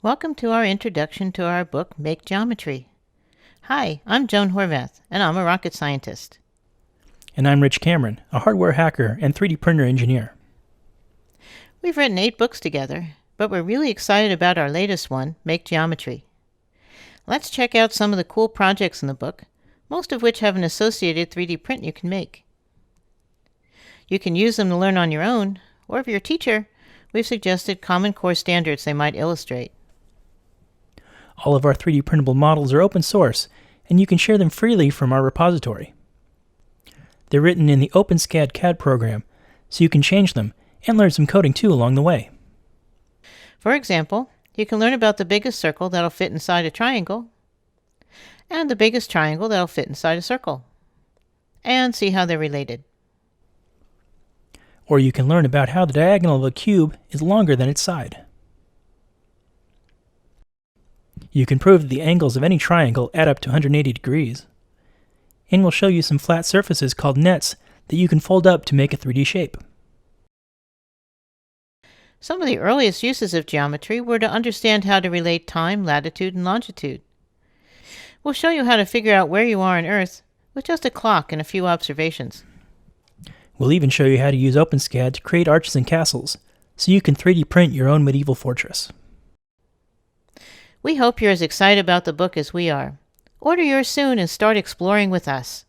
Welcome to our introduction to our book, Make Geometry. Hi, I'm Joan Horvath, and I'm a rocket scientist. And I'm Rich Cameron, a hardware hacker and 3D printer engineer. We've written 8 books together, but we're really excited about our latest one, Make Geometry. Let's check out some of the cool projects in the book, most of which have an associated 3D print you can make. You can use them to learn on your own, or if you're a teacher, we've suggested common core standards they might illustrate. All of our 3D printable models are open source, and you can share them freely from our repository. They're written in the OpenSCAD CAD program, so you can change them and learn some coding too along the way. For example, you can learn about the biggest circle that'll fit inside a triangle, and the biggest triangle that'll fit inside a circle, and see how they're related. Or you can learn about how the diagonal of a cube is longer than its side. You can prove that the angles of any triangle add up to 180 degrees. And we'll show you some flat surfaces called nets that you can fold up to make a 3D shape. Some of the earliest uses of geometry were to understand how to relate time, latitude, and longitude. We'll show you how to figure out where you are on Earth with just a clock and a few observations. We'll even show you how to use OpenSCAD to create arches and castles, so you can 3D print your own medieval fortress. We hope you're as excited about the book as we are. Order yours soon and start exploring with us.